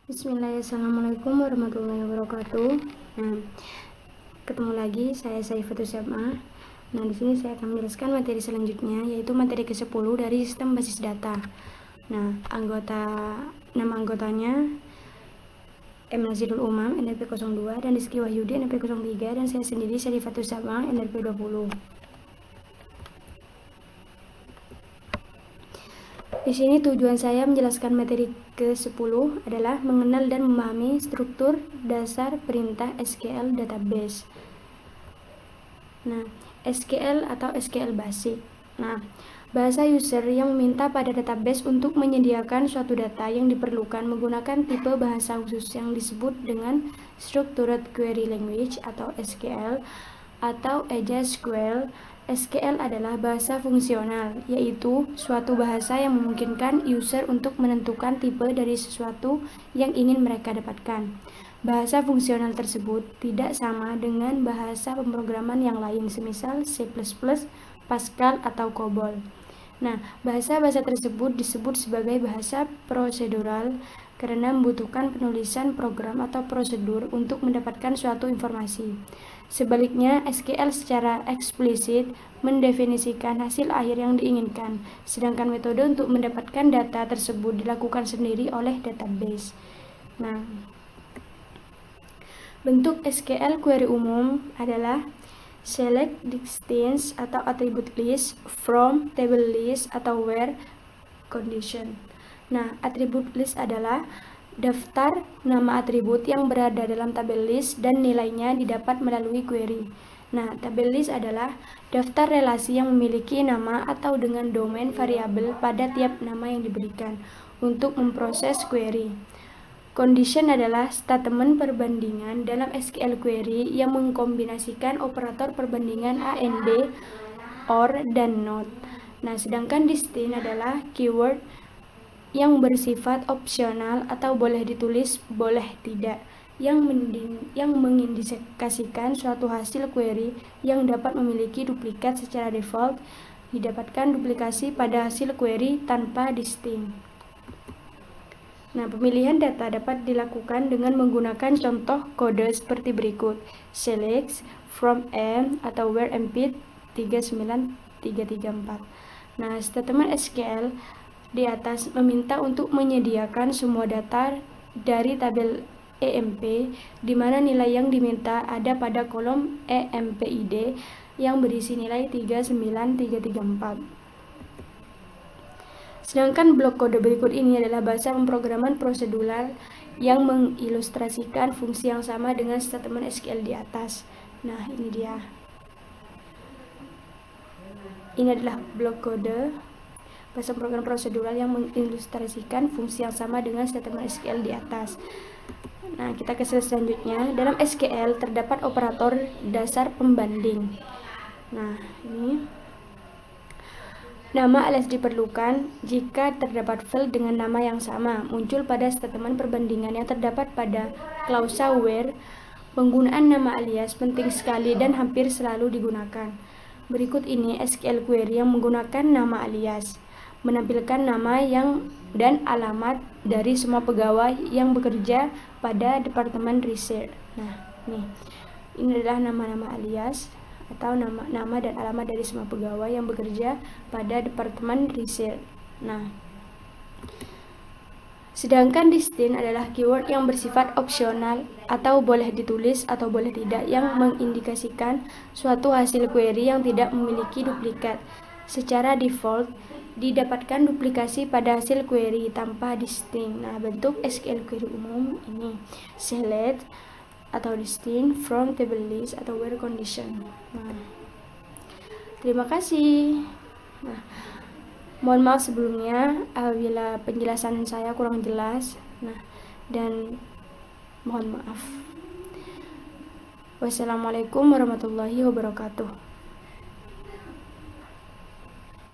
Bismillahirrahmanirrahim. Assalamualaikum warahmatullahi wabarakatuh. Nah, ketemu lagi saya Saifatul Syamah. Nah, di sini saya akan menjelaskan materi selanjutnya, yaitu materi ke-10 dari sistem basis data. Nah, nama anggotanya M. Nazirul Umam, NRP 02, dan Rizky Wahyudi, NRP 03, dan saya sendiri Saifatul Syamah, NRP 20. Di sini tujuan saya menjelaskan materi ke-10 adalah mengenal dan memahami struktur dasar perintah SQL database. Nah, SQL atau SQL basic. Nah, bahasa user yang meminta pada database untuk menyediakan suatu data yang diperlukan menggunakan tipe bahasa khusus yang disebut dengan Structured Query Language atau SQL atau Ajax SQL. SQL adalah bahasa fungsional, yaitu suatu bahasa yang memungkinkan user untuk menentukan tipe dari sesuatu yang ingin mereka dapatkan. Bahasa fungsional tersebut tidak sama dengan bahasa pemrograman yang lain, semisal C++, Pascal, atau COBOL. Nah, bahasa-bahasa tersebut disebut sebagai bahasa prosedural karena membutuhkan penulisan program atau prosedur untuk mendapatkan suatu informasi. Sebaliknya, SQL secara eksplisit mendefinisikan hasil akhir yang diinginkan, sedangkan metode untuk mendapatkan data tersebut dilakukan sendiri oleh database. Nah, bentuk SQL query umum adalah select distance atau attribute list from table list atau where condition. Nah, attribute list adalah daftar nama atribut yang berada dalam tabel list dan nilainya didapat melalui query. Nah, tabel list adalah daftar relasi yang memiliki nama atau dengan domain variabel pada tiap nama yang diberikan untuk memproses query. Condition adalah statement perbandingan dalam SQL query yang mengkombinasikan operator perbandingan AND, OR, dan NOT. Nah, sedangkan distinct adalah keyword yang bersifat opsional atau boleh ditulis, boleh tidak, yang mengindikasikan suatu hasil query yang dapat memiliki duplikat secara default, didapatkan duplikasi pada hasil query tanpa distinct. Nah, pemilihan data dapat dilakukan dengan menggunakan contoh kode seperti berikut. Select from M atau where MP 39334. Nah, statement SQL di atas meminta untuk menyediakan semua data dari tabel EMP, di mana nilai yang diminta ada pada kolom EMPID yang berisi nilai 39334. Sedangkan blok kode berikut ini adalah bahasa pemrograman prosedural yang mengilustrasikan fungsi yang sama dengan statement SQL di atas. Nah, ini dia. Ini adalah blok kode bahasa program prosedural yang mengilustrasikan fungsi yang sama dengan statement SQL di atas. Nah, kita ke selanjutnya. Dalam SQL terdapat operator dasar pembanding. Nah, ini nama alias diperlukan jika terdapat file dengan nama yang sama muncul pada statement perbandingan yang terdapat pada klausa where. Penggunaan nama alias penting sekali dan hampir selalu digunakan. Berikut ini SQL query yang menggunakan nama alias. Menampilkan nama dan alamat dari semua pegawai yang bekerja pada Departemen Research. Nah, ini adalah nama-nama alias atau nama dan alamat dari semua pegawai yang bekerja pada Departemen Research. Nah, sedangkan distinct adalah keyword yang bersifat opsional atau boleh ditulis atau boleh tidak, yang mengindikasikan suatu hasil query yang tidak memiliki duplikat. Secara default, didapatkan duplikasi pada hasil query tanpa distinct. Nah, bentuk SQL query umum ini select atau distinct from table list atau where condition. Nah, terima kasih. Nah, mohon maaf sebelumnya apabila penjelasan saya kurang jelas. Nah, dan mohon maaf. Wassalamualaikum warahmatullahi wabarakatuh.